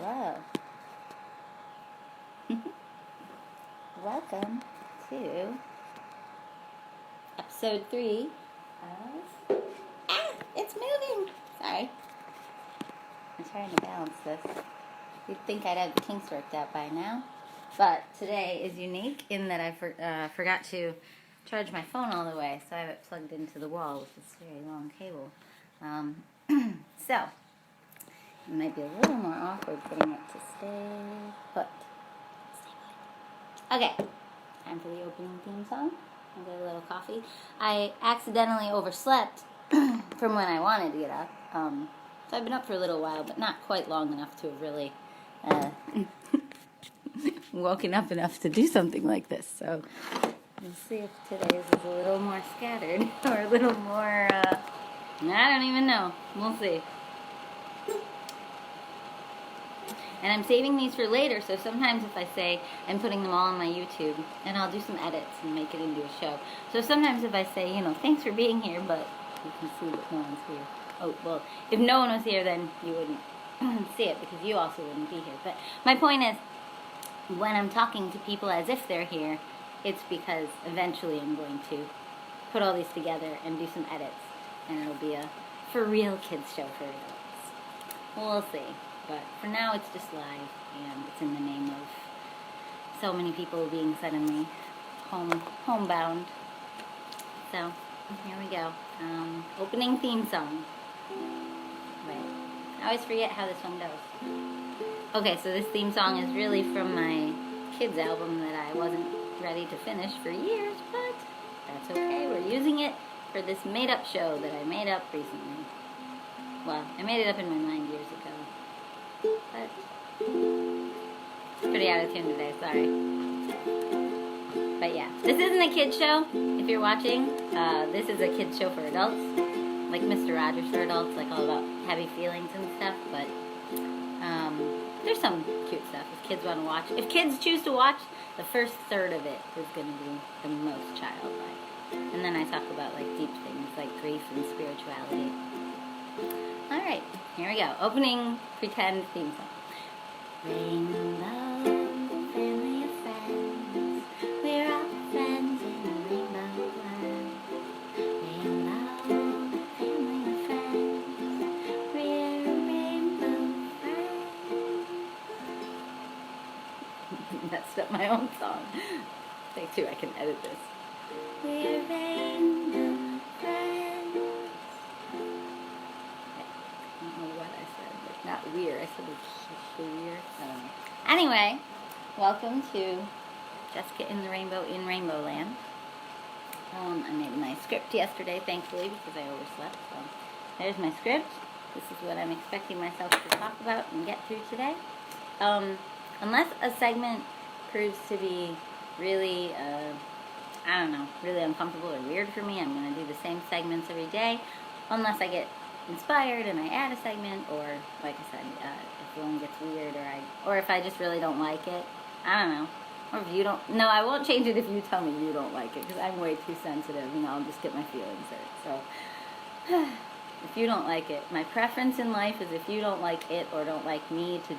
Hello. Welcome to episode 3 of... It's moving! Sorry. I'm trying to balance this. You'd think I'd have the kinks worked out by now. But today is unique in that I forgot to charge my phone all the way, so I have it plugged into the wall with this very long cable. So, it might be a little more awkward getting it to stay put. Okay, time for the opening theme song. I'll get a little coffee. I accidentally overslept from when I wanted to get up. So I've been up for a little while, but not quite long enough to have really woken up enough to do something like this. So we'll see if today's is a little more scattered or a little more, I don't even know. We'll see. And I'm saving these for later, so sometimes if I say I'm putting them all on my YouTube, and I'll do some edits and make it into a show. So sometimes if I say, thanks for being here, but you can see that no one's here. Oh, well, if no one was here, then you wouldn't see it, because you also wouldn't be here. But my point is, when I'm talking to people as if they're here, it's because eventually I'm going to put all these together and do some edits, and it'll be a for real kids show for adults. We'll see. But for now, it's just live, and it's in the name of so many people being suddenly homebound. So, here we go. Opening theme song. Wait, I always forget how this one goes. Okay, so this theme song is really from my kids' album that I wasn't ready to finish for years, but that's okay. We're using it for this made-up show that I made up recently. Well, I made it up in my mind years ago. But it's pretty out of tune today, sorry. But yeah, this isn't a kid's show, if you're watching. This is a kid's show for adults, like Mr. Rogers for adults, like all about heavy feelings and stuff, but there's some cute stuff if kids want to watch. If kids choose to watch, the first third of it is going to be the most childlike. And then I talk about like deep things like grief and spirituality. Alright, here we go. Opening pretend theme song. Rainbow, family of friends, we're all friends in Rainbowland. Rainbow, family of friends, we're rainbow friends. Messed up my own song. Take two, I can edit this. We're rainbow friends. Not weird. I said it's weird. Anyway, welcome to Jessica in the Rainbow in Rainbowland. I made my script yesterday, thankfully, because I overslept. So there's my script. This is what I'm expecting myself to talk about and get through today. Unless a segment proves to be really, really uncomfortable or weird for me, I'm going to do the same segments every day, unless I get inspired and I add a segment, or like I said, if one gets weird, or if I just really don't like it, I don't know. Or if you don't, no, I won't change it if you tell me you don't like it, because I'm way too sensitive, I'll just get my feelings hurt. So, if you don't like it, my preference in life is if you don't like it or don't like me, to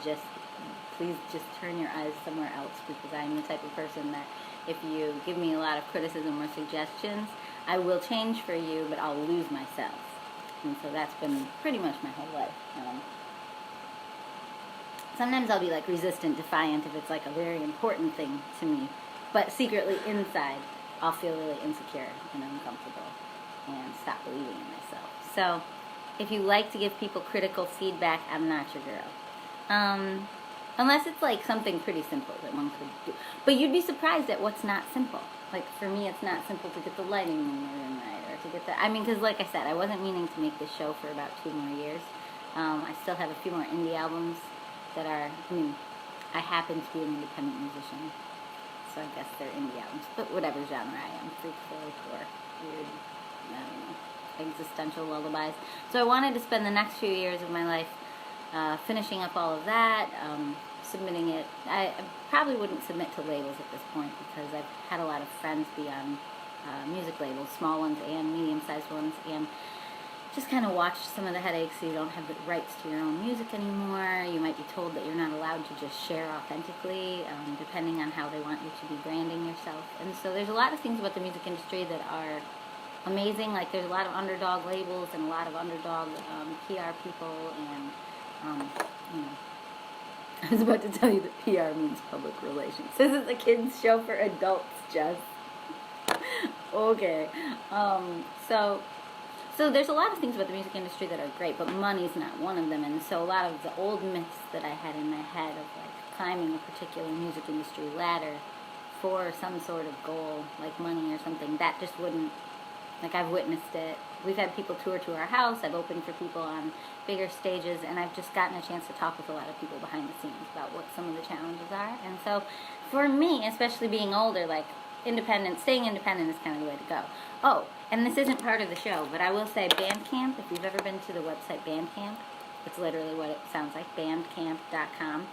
please just turn your eyes somewhere else, because I'm the type of person that if you give me a lot of criticism or suggestions, I will change for you, but I'll lose myself. And so that's been pretty much my whole life. Sometimes I'll be like resistant, defiant if it's like a very important thing to me. But secretly inside, I'll feel really insecure and uncomfortable and stop believing in myself. So if you like to give people critical feedback, I'm not your girl. Unless it's like something pretty simple that one could do. But you'd be surprised at what's not simple. Like for me, it's not simple to get the lighting in the room right, or to get the, because like I said, I wasn't meaning to make this show for about 2 more years. I still have a few more indie albums that are, I happen to be an independent musician, so I guess they're indie albums, but whatever genre I am, freak folk or weird, existential lullabies. So I wanted to spend the next few years of my life finishing up all of that, submitting it. I probably wouldn't submit to labels at this point, because I've had a lot of friends be on music labels, small ones and medium-sized ones, and just kind of watch some of the headaches so you don't have the rights to your own music anymore. You might be told that you're not allowed to just share authentically, depending on how they want you to be branding yourself. And so there's a lot of things about the music industry that are amazing. Like there's a lot of underdog labels and a lot of underdog PR people, and you know, I was about to tell you that PR means public relations. This is a kids show for adults, Jess. Okay. So there's a lot of things about the music industry that are great, but money's not one of them. And so a lot of the old myths that I had in my head of like climbing a particular music industry ladder for some sort of goal, like money or something, that just wouldn't, like I've witnessed it. We've had people tour to our house, I've opened for people on bigger stages, and I've just gotten a chance to talk with a lot of people behind the scenes about what some of the challenges are. And so for me, especially being older, like staying independent is kind of the way to go. Oh, and this isn't part of the show, but I will say Bandcamp, if you've ever been to the website Bandcamp, it's literally what it sounds like, bandcamp.com.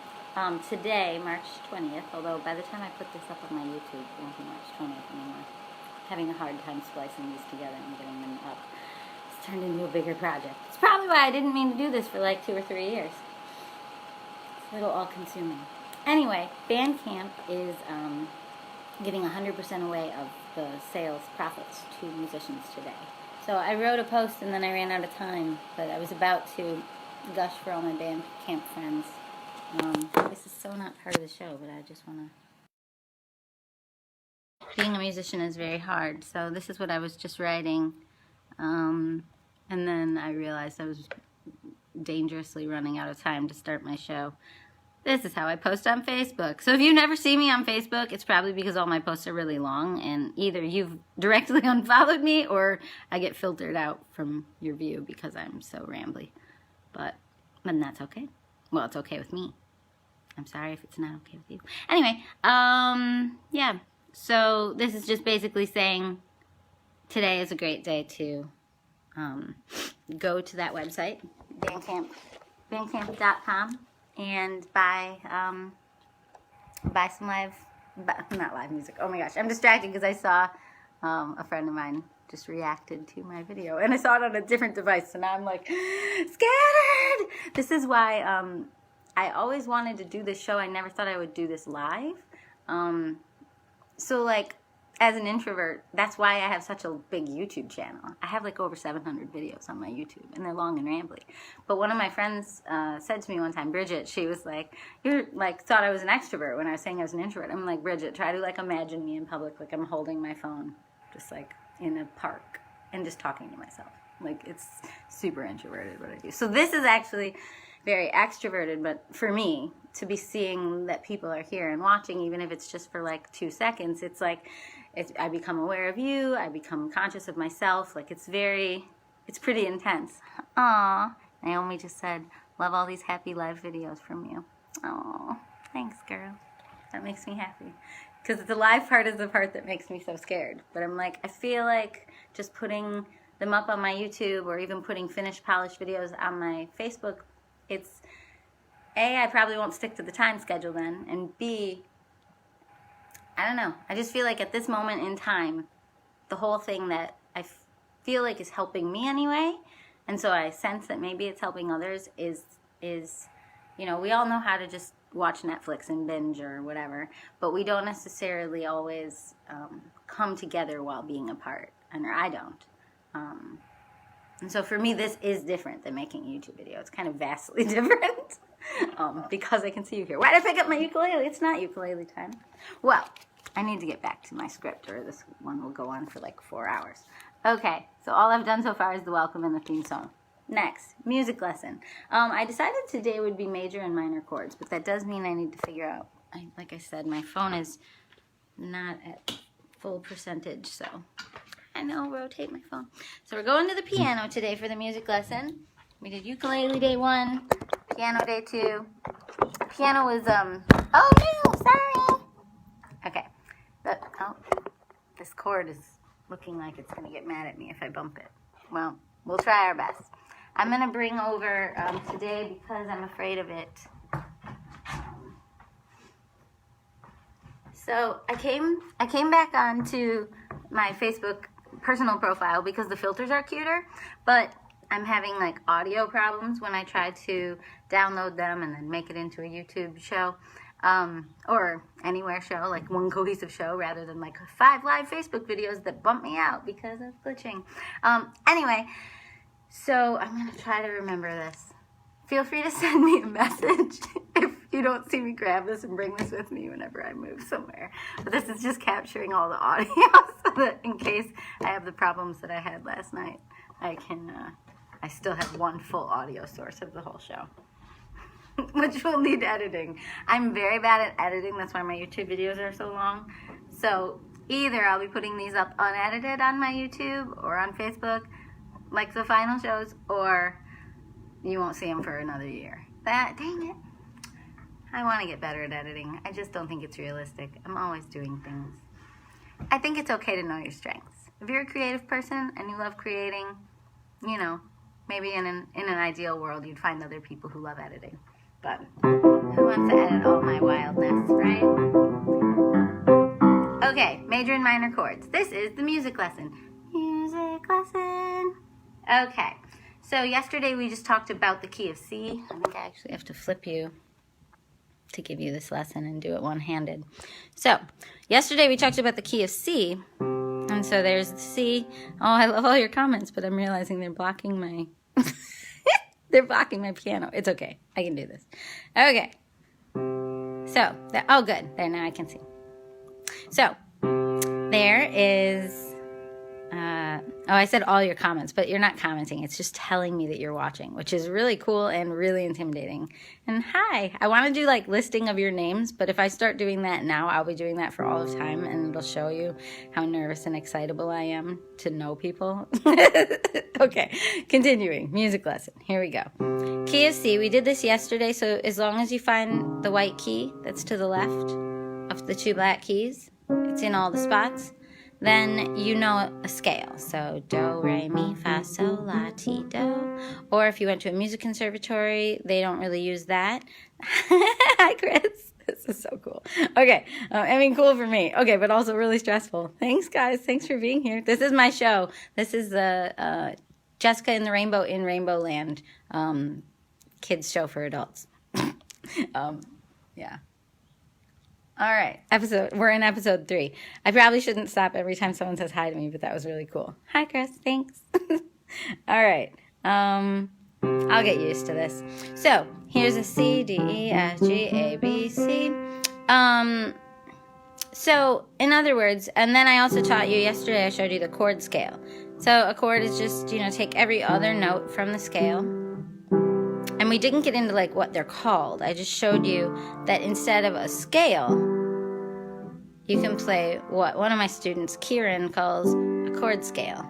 Today, March 20th, although by the time I put this up on my YouTube, it won't be March 20th anymore. Having a hard time splicing these together and getting them up. It's turned into a bigger project. It's probably why I didn't mean to do this for like 2 or 3 years. It's a little all-consuming. Anyway, Bandcamp is giving 100% away of the sales profits to musicians today. So I wrote a post and then I ran out of time, but I was about to gush for all my Bandcamp friends. This is so not part of the show, but I just want to... Being a musician is very hard, so this is what I was just writing, and then I realized I was dangerously running out of time to start my show. This is how I post on Facebook. So if you never see me on Facebook, it's probably because all my posts are really long, and either you've directly unfollowed me or I get filtered out from your view because I'm so rambly. But that's okay. Well, it's okay with me. I'm sorry if it's not okay with you. Anyway, yeah. So this is just basically saying today is a great day to go to that website, bandcamp.com, and buy some not live music. Oh my gosh, I'm distracted because I saw a friend of mine just reacted to my video, and I saw it on a different device, and I'm like scared. This is why I always wanted to do this show. I never thought I would do this live. So, like, as an introvert, that's why I have such a big YouTube channel. I have, like, over 700 videos on my YouTube, and they're long and rambly. But one of my friends said to me one time, Bridget, she was like, you're, like, thought I was an extrovert when I was saying I was an introvert. I'm like, Bridget, try to, like, imagine me in public, like I'm holding my phone, just, like, in a park, and just talking to myself. Like, it's super introverted what I do. So this is actually very extroverted, but for me, to be seeing that people are here and watching, even if it's just for like 2 seconds, it's like, I become aware of you, I become conscious of myself, like it's pretty intense. Aww, Naomi just said, love all these happy live videos from you. Aww, thanks girl, that makes me happy. Because the live part is the part that makes me so scared, but I'm like, I feel like just putting them up on my YouTube or even putting finished polished videos on my Facebook, it's, A, I probably won't stick to the time schedule then, and B, I don't know. I just feel like at this moment in time, the whole thing that I feel like is helping me anyway, and so I sense that maybe it's helping others, is you know, we all know how to just watch Netflix and binge or whatever, but we don't necessarily always come together while being apart, or I don't. And so for me, this is different than making a YouTube video. It's kind of vastly different because I can see you here. Why did I pick up my ukulele? It's not ukulele time. Well, I need to get back to my script or this one will go on for like 4 hours. Okay, so all I've done so far is the welcome and the theme song. Next, music lesson. I decided today would be major and minor chords, but that does mean I need to figure out, like I said, my phone is not at full percentage, so I know, rotate my phone. So we're going to the piano today for the music lesson. We did ukulele day 1, piano day 2. Piano was, oh no, sorry. Okay, this chord is looking like it's going to get mad at me if I bump it. Well, we'll try our best. I'm going to bring over today, because I'm afraid of it. So I came back onto my Facebook personal profile because the filters are cuter, but I'm having like audio problems when I try to download them and then make it into a YouTube show. Or anywhere show, like one cohesive show, rather than like 5 live Facebook videos that bump me out because of glitching. Anyway, so I'm going to try to remember this. Feel free to send me a message if you don't see me grab this and bring this with me whenever I move somewhere. But this is just capturing all the audio so that in case I have the problems that I had last night, I still have one full audio source of the whole show. Which will need editing. I'm very bad at editing. That's why my YouTube videos are so long. So either I'll be putting these up unedited on my YouTube or on Facebook, like the final shows, or you won't see them for another year. Dang it. I want to get better at editing. I just don't think it's realistic. I'm always doing things. I think it's okay to know your strengths. If you're a creative person and you love creating, you know, maybe in an ideal world you'd find other people who love editing. But who wants to edit all my wildness, right? Okay, major and minor chords. This is the music lesson. Music lesson. Okay, so yesterday we just talked about the key of C. I think I actually have to flip you to give you this lesson and do it one-handed. So, yesterday we talked about the key of C. And so there's the C. Oh, I love all your comments, but I'm realizing they're blocking my... They're blocking my piano. It's okay. I can do this. Okay. So, oh, good. There, now I can see. So, there is... I said all your comments, but you're not commenting. It's just telling me that you're watching, which is really cool and really intimidating. And hi. I want to do, like, listing of your names, but if I start doing that now, I'll be doing that for all of time, and it'll show you how nervous and excitable I am to know people. Okay, continuing. Music lesson. Here we go. Key of C. We did this yesterday, so as long as you find the white key that's to the left of the 2 black keys, it's in all the spots, then you know a scale. So do, re, mi, fa, sol, la, ti, do. Or if you went to a music conservatory, they don't really use that. Hi, Chris. This is so cool. Okay. I mean, cool for me. Okay, but also really stressful. Thanks, guys. Thanks for being here. This is my show. This is the Jessica and the Rainbow in Rainbowland kids show for adults. Yeah. All right, we're in episode 3. I probably shouldn't stop every time someone says hi to me, but that was really cool. Hi, Chris, thanks. All right, I'll get used to this. So, here's a C, D, E, F, G, A, B, C. So, in other words, and then I also taught you yesterday, I showed you the chord scale. So, a chord is just, take every other note from the scale. And we didn't get into, like, what they're called. I just showed you that instead of a scale, you can play what one of my students, Kieran, calls a chord scale.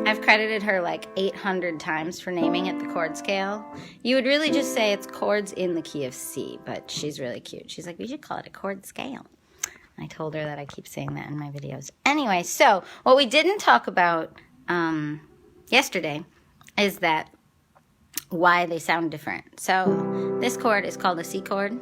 I've credited her, like, 800 times for naming it the chord scale. You would really just say it's chords in the key of C, but she's really cute. She's like, we should call it a chord scale. I told her that I keep saying that in my videos. Anyway, so what we didn't talk about yesterday is that why they sound different. So this chord is called a C chord.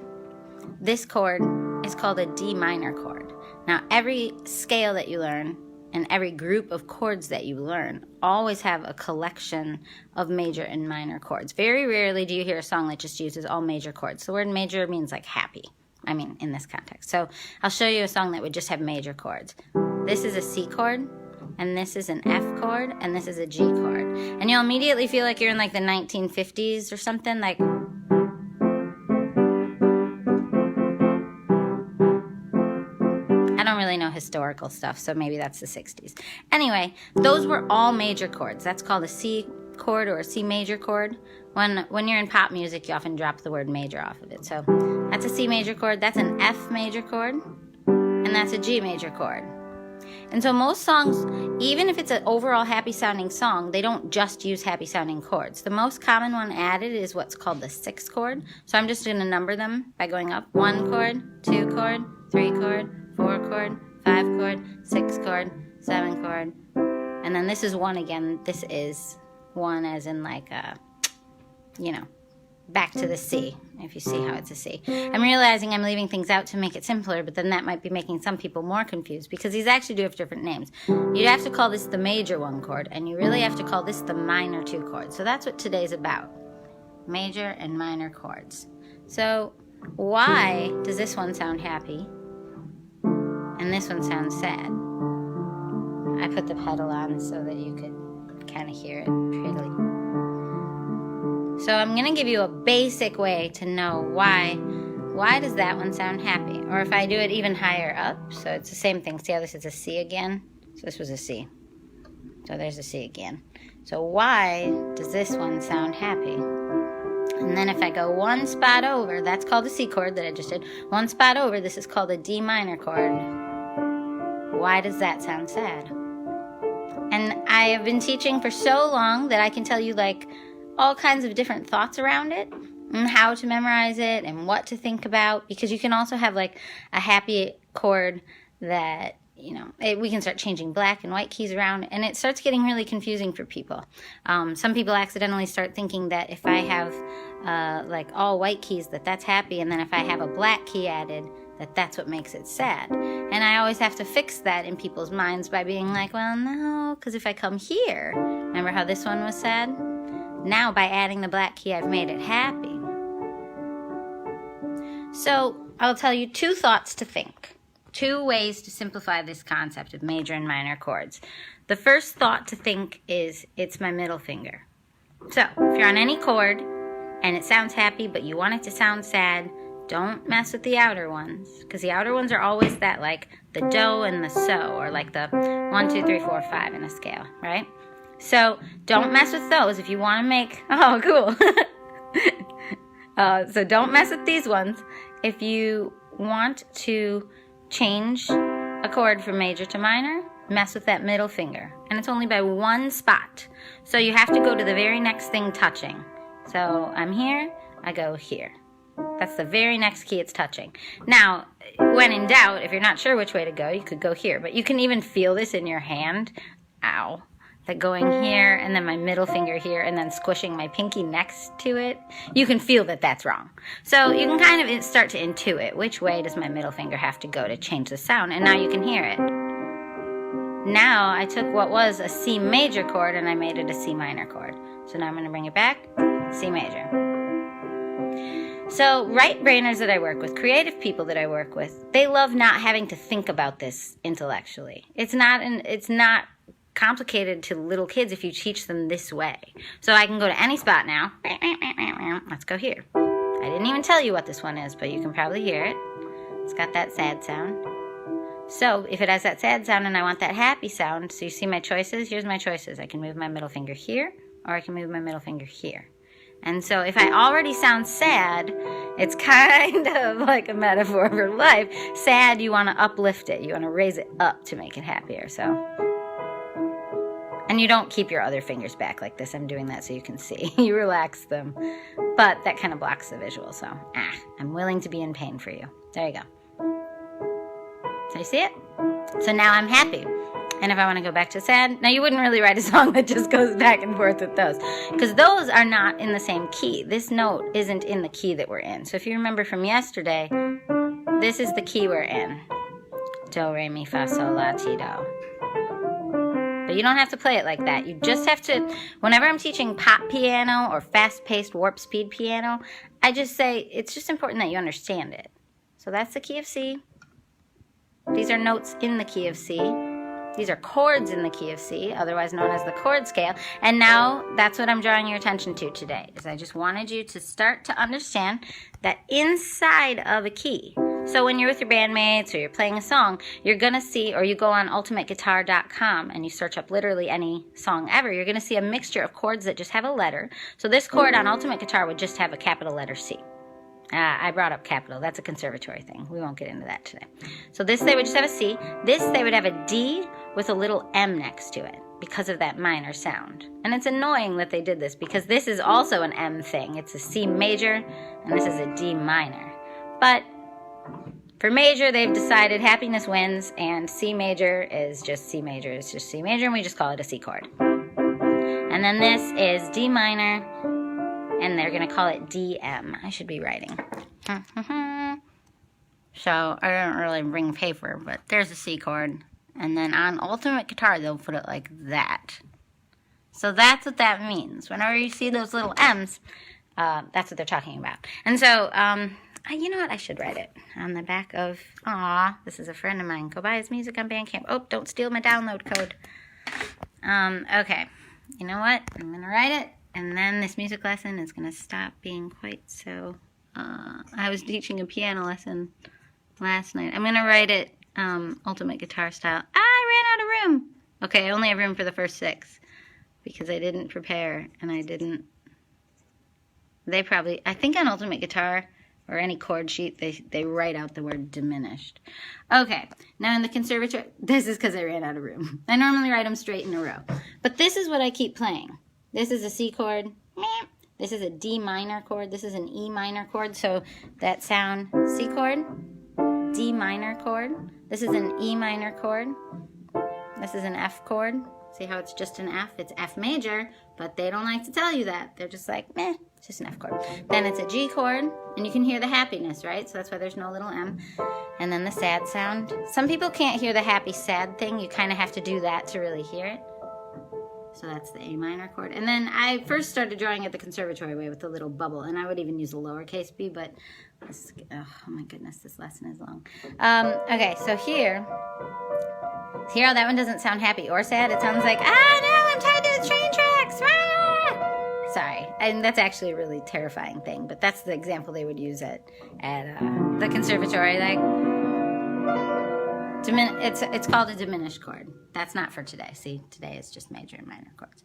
This chord is called a D minor chord. Now, every scale that you learn and every group of chords that you learn always have a collection of major and minor chords. Very rarely do you hear a song that just uses all major chords. The word major means like happy. I mean, in this context. So I'll show you a song that would just have major chords. This is a C chord. And this is an F chord, and this is a G chord. And you'll immediately feel like you're in like the 1950s or something, like... I don't really know historical stuff, so maybe that's the 60s. Anyway, those were all major chords. That's called a C chord or a C major chord. When you're in pop music, you often drop the word major off of it. So that's a C major chord, that's an F major chord, and that's a G major chord. And so most songs, even if it's an overall happy-sounding song, they don't just use happy-sounding chords. The most common one added is what's called the 6 chord. So I'm just going to number them by going up. 1 chord, 2 chord, 3 chord, 4 chord, 5 chord, 6 chord, 7 chord. And then this is 1 again. This is 1 as in like, back to the C, if you see how it's a C. I'm realizing I'm leaving things out to make it simpler, but then that might be making some people more confused because these actually do have different names. You'd have to call this the major 1 chord, and you really have to call this the minor 2 chord. So that's what today's about, major and minor chords. So why does this one sound happy and this one sounds sad? I put the pedal on so that you could kind of hear it prettily. So I'm going to give you a basic way to know why does that one sound happy? Or if I do it even higher up, so it's the same thing. See how this is a C again? So this was a C. So there's a C again. So why does this one sound happy? And then if I go 1 spot over, that's called the C chord that I just did. 1 spot over, this is called a D minor chord. Why does that sound sad? And I have been teaching for so long that I can tell you like all kinds of different thoughts around it and how to memorize it and what to think about, because you can also have like a happy chord that, you know, we can start changing black and white keys around, and it starts getting really confusing for people. Some people accidentally start thinking that if I have like all white keys that's happy, and then if I have a black key added, that's what makes it sad. And I always have to fix that in people's minds by being like, well, no, because if I come here, remember how this one was sad? Now, by adding the black key, I've made it happy. So, I'll tell you 2 thoughts to think. 2 ways to simplify this concept of major and minor chords. The first thought to think is, it's my middle finger. So, if you're on any chord, and it sounds happy, but you want it to sound sad, don't mess with the outer ones. Because the outer ones are always that, like, the do and the so, or like the 1, 2, 3, 4, 5 in a scale, right? So don't mess with those if you want to make, oh, cool. So don't mess with these ones. If you want to change a chord from major to minor, mess with that middle finger. And it's only by 1 spot. So you have to go to the very next thing touching. So I'm here, I go here. That's the very next key it's touching. Now, when in doubt, if you're not sure which way to go, you could go here. But you can even feel this in your hand. Ow. That going here, and then my middle finger here, and then squishing my pinky next to it, you can feel that that's wrong. So you can kind of start to intuit which way does my middle finger have to go to change the sound, and now you can hear it. Now I took what was a C major chord and I made it a C minor chord. So now I'm going to bring it back, C major. So right-brainers that I work with, creative people that I work with, they love not having to think about this intellectually. It's not complicated to little kids if you teach them this way. So I can go to any spot now. Let's go here. I didn't even tell you what this one is, but you can probably hear it. It's got that sad sound. So if it has that sad sound and I want that happy sound, so you see my choices? Here's my choices. I can move my middle finger here, or I can move my middle finger here. And so if I already sound sad, it's kind of like a metaphor for life. Sad, you want to uplift it. You want to raise it up to make it happier. So. And you don't keep your other fingers back like this. I'm doing that so you can see. You relax them. But that kind of blocks the visual. So, I'm willing to be in pain for you. There you go. So you see it? So now I'm happy. And if I want to go back to sad, now you wouldn't really write a song that just goes back and forth with those. Because those are not in the same key. This note isn't in the key that we're in. So if you remember from yesterday, this is the key we're in. Do, re, mi, fa, sol, la, ti, do. But you don't have to play it like that. You just have to, whenever I'm teaching pop piano or fast-paced warp speed piano, I just say, it's just important that you understand it. So that's the key of C. These are notes in the key of C. These are chords in the key of C, otherwise known as the chord scale. And now that's what I'm drawing your attention to today, is I just wanted you to start to understand that inside of a key, so when you're with your bandmates or you're playing a song, you're going to see, or you go on ultimateguitar.com and you search up literally any song ever, you're going to see a mixture of chords that just have a letter. So this chord on Ultimate Guitar would just have a capital letter C. I brought up capital. That's a conservatory thing. We won't get into that today. So this, they would just have a C. This, they would have a D with a little M next to it because of that minor sound. And it's annoying that they did this because this is also an M thing. It's a C major and this is a D minor. But for major, they've decided happiness wins, and C major is just C major. It's just C major, and we just call it a C chord. And then this is D minor, and they're going to call it DM. I should be writing. So I don't really bring paper, but there's a C chord. And then on ultimate guitar, they'll put it like that. So that's what that means. Whenever you see those little M's, that's what they're talking about. And so, you know what? I should write it on the back of, this is a friend of mine. Go buy his music on Bandcamp. Oh, don't steal my download code. Okay. You know what? I'm going to write it. And then this music lesson is going to stop being quite so, I was teaching a piano lesson last night. I'm going to write it ultimate guitar style. I ran out of room. Okay, I only have room for the first 6 because I didn't prepare and I didn't. I think on ultimate guitar or any chord sheet, they write out the word diminished. Okay, now in the conservatory, this is because I ran out of room. I normally write them straight in a row. But this is what I keep playing. This is a C chord. This is a D minor chord. This is an E minor chord. So that sound, C chord, D minor chord. This is an E minor chord. This is an F chord. See how it's just an F? It's F major, but they don't like to tell you that. They're just like, meh, it's just an F chord. Then it's a G chord, and you can hear the happiness, right? So that's why there's no little M. And then the sad sound. Some people can't hear the happy, sad thing. You kind of have to do that to really hear it. So that's the A minor chord. And then I first started drawing it the conservatory way with the little bubble, and I would even use a lowercase b, but this, oh my goodness, this lesson is long. Okay, so here, see how that one doesn't sound happy or sad? It sounds like, no, I'm tied to the train tracks. Ah! Sorry, and that's actually a really terrifying thing, but that's the example they would use at the conservatory. Like, it's called a diminished chord. That's not for today. See, today is just major and minor chords.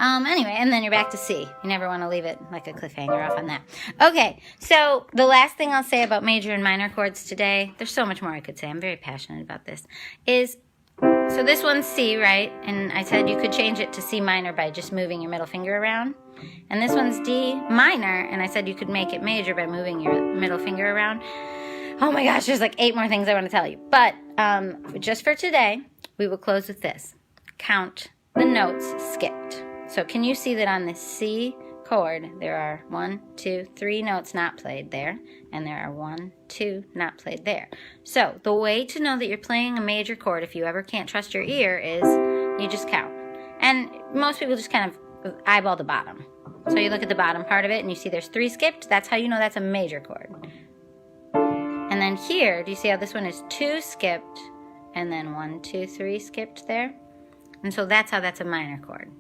Anyway, and then you're back to C. You never want to leave it like a cliffhanger off on that. Okay, so the last thing I'll say about major and minor chords today, there's so much more I could say. I'm very passionate about this, is, so this one's C, right? And I said you could change it to C minor by just moving your middle finger around. And this one's D minor, and I said you could make it major by moving your middle finger around. Oh my gosh, there's like 8 more things I want to tell you. But just for today, we will close with this. Count the notes skipped. So can you see that on this C chord, there are 1, 2, 3 notes not played there, and there are 1, 2 not played there. So the way to know that you're playing a major chord, if you ever can't trust your ear, is you just count. And most people just kind of eyeball the bottom. So you look at the bottom part of it, and you see there's 3 skipped. That's how you know that's a major chord. And then here, do you see how this one is 2 skipped, and then 1, 2, 3 skipped there? And so that's how that's a minor chord.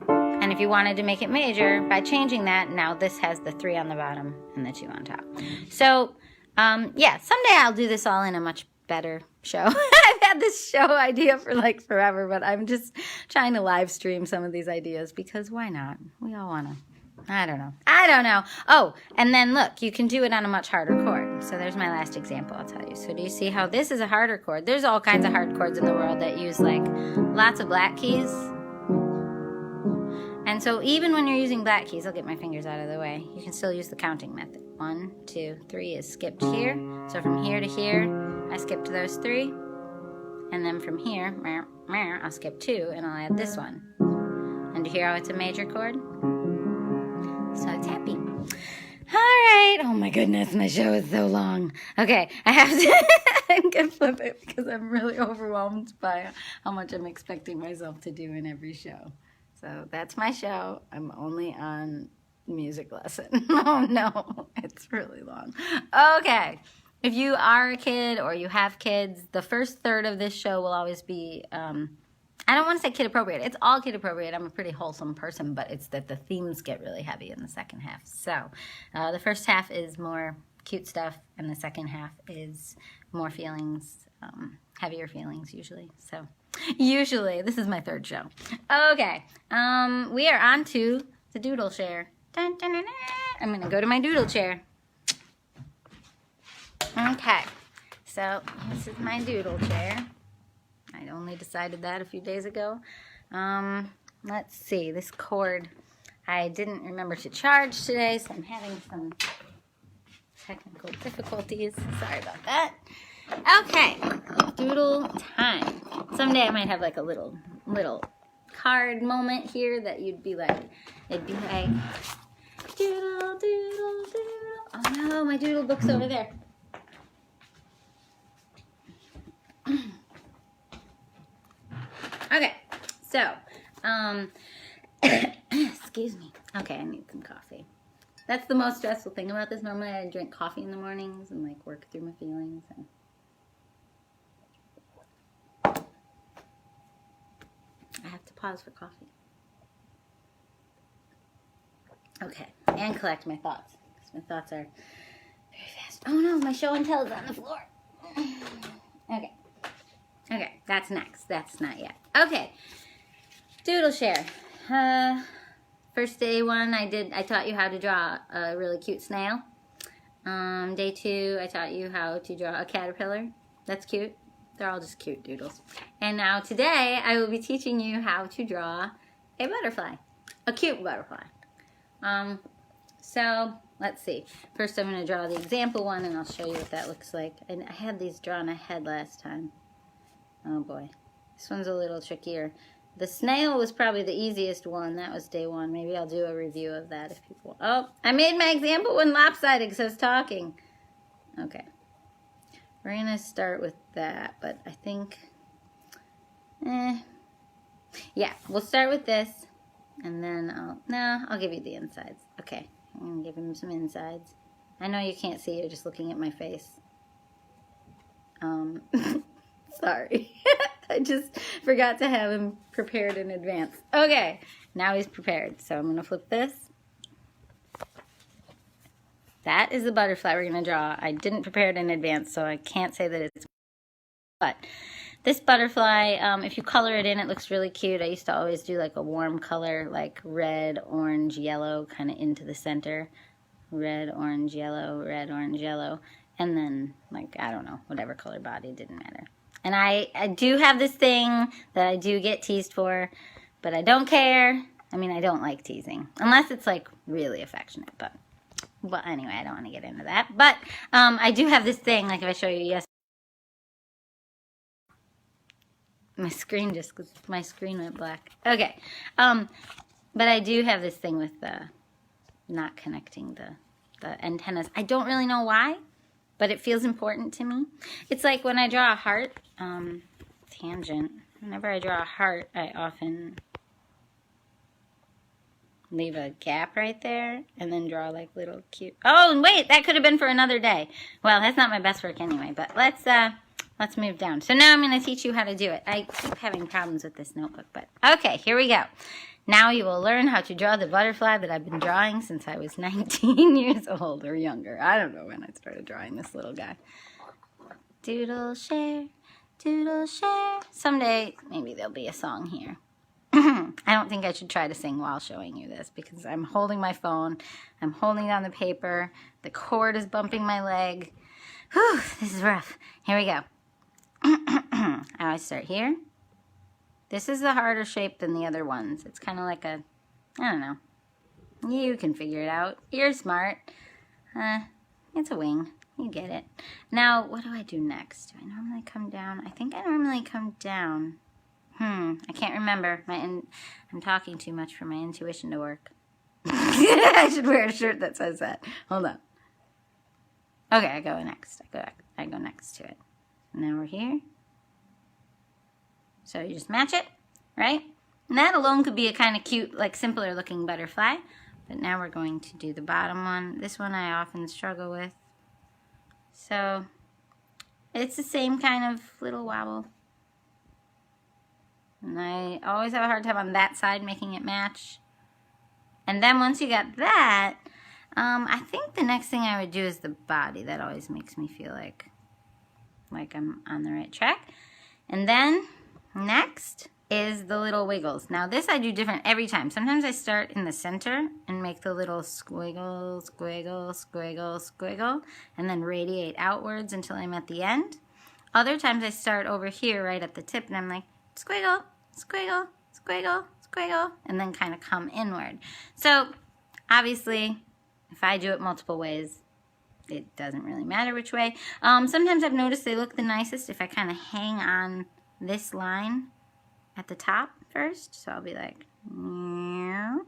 And if you wanted to make it major, by changing that, now this has the 3 on the bottom and the 2 on top. So, yeah, someday I'll do this all in a much better show. I've had this show idea for like forever, but I'm just trying to live stream some of these ideas because why not? We all want to. I don't know. Oh, and then look, you can do it on a much harder chord. So there's my last example I'll tell you. So do you see how this is a harder chord? There's all kinds of hard chords in the world that use like lots of black keys. And so even when you're using black keys, I'll get my fingers out of the way, you can still use the counting method. 1, 2, 3 is skipped here. So from here to here, I skipped those 3. And then from here, I'll skip 2 and I'll add this one. And do you hear how it's a major chord? So it's happy. All right. Oh my goodness, my show is so long. Okay, I have to I'm gonna flip it because I'm really overwhelmed by how much I'm expecting myself to do in every show. So that's my show. I'm only on music lesson. Oh no, it's really long. Okay. If you are a kid or you have kids, the first third of this show will always be I don't want to say kid appropriate. It's all kid appropriate. I'm a pretty wholesome person, but it's that the themes get really heavy in the second half. So the first half is more cute stuff, and the second half is more feelings, heavier feelings usually. So usually, this is my third show. Okay, we are on to the doodle share. Dun, dun, dun, dun. I'm going to go to my doodle chair. Okay, so this is my doodle chair. I only decided that a few days ago. Let's see, this cord, I didn't remember to charge today, so I'm having some technical difficulties. Sorry about that. Okay, doodle time. Someday I might have like a little card moment here that you'd be like, it'd be like, Doodle, doodle, doodle. Oh no, my doodle book's over there. Okay, so, excuse me. Okay, I need some coffee. That's the most stressful thing about this. Normally I drink coffee in the mornings and like work through my feelings. And I have to pause for coffee. Okay, and collect my thoughts. Because my thoughts are very fast. Oh no, my show and tell is on the floor. Okay. Okay, that's next. That's not yet. Okay, doodle share. First day one, I taught you how to draw a really cute snail. Day two, I taught you how to draw a caterpillar. That's cute. They're all just cute doodles. And now today, I will be teaching you how to draw a butterfly. A cute butterfly. So, let's see. First, I'm going to draw the example one, and I'll show you what that looks like. And I had these drawn ahead last time. Oh boy. This one's a little trickier. The snail was probably the easiest one. That was day one. Maybe I'll do a review of that if people... Oh, I made my example one lopsided because I was talking. Okay. We're going to start with that, but I think... Yeah, we'll start with this, and then I'll give you the insides. Okay, I'm going to give him some insides. I know you can't see, you're just looking at my face. Sorry. I just forgot to have him prepared in advance. Okay, now he's prepared. So I'm going to flip this. That is the butterfly we're going to draw. I didn't prepare it in advance, so I can't say that it's... But this butterfly, if you color it in, it looks really cute. I used to always do like a warm color, like red, orange, yellow, kind of into the center. Red, orange, yellow, red, orange, yellow. And then, like, I don't know, whatever color body, didn't matter. And I do have this thing that I do get teased for, but I don't care. I mean, I don't like teasing, unless it's, like, really affectionate. But anyway, I don't want to get into that. But I do have this thing, like if I show you yesterday. My screen went black. Okay. But I do have this thing with not connecting the antennas. I don't really know why, but it feels important to me. It's like when I draw a heart, tangent, whenever I draw a heart, I often leave a gap right there and then draw like little cute... Oh, and wait, that could have been for another day. Well, that's not my best work anyway, but let's move down. So now I'm going to teach you how to do it. I keep having problems with this notebook, but okay, here we go. Now you will learn how to draw the butterfly that I've been drawing since I was 19 years old or younger. I don't know when I started drawing this little guy. Doodle share, doodle share. Someday, maybe there'll be a song here. I don't think I should try to sing while showing you this because I'm holding my phone. I'm holding down the paper. The cord is bumping my leg. Whew, this is rough. Here we go. I always start here. This is the harder shape than the other ones. It's kind of like a, I don't know. You can figure it out. You're smart. It's a wing. You get it. Now, what do I do next? Do I normally come down? I think I normally come down. I can't remember. I'm talking too much for my intuition to work. I should wear a shirt that says that. Hold on. Okay, I go next. I go next to it. And then we're here. So you just match it, right? And that alone could be a kind of cute, like simpler looking butterfly. But now we're going to do the bottom one. This one I often struggle with. So it's the same kind of little wobble. And I always have a hard time on that side making it match. And then once you got that, I think the next thing I would do is the body. That always makes me feel like I'm on the right track. And then next is the little wiggles. Now this I do different every time. Sometimes I start in the center and make the little squiggle, squiggle, squiggle, squiggle, and then radiate outwards until I'm at the end. Other times I start over here right at the tip and I'm like squiggle, squiggle, squiggle, squiggle, and then kind of come inward. So obviously if I do it multiple ways, it doesn't really matter which way. Sometimes I've noticed they look the nicest if I kind of hang on this line at the top first. So I'll be like, hang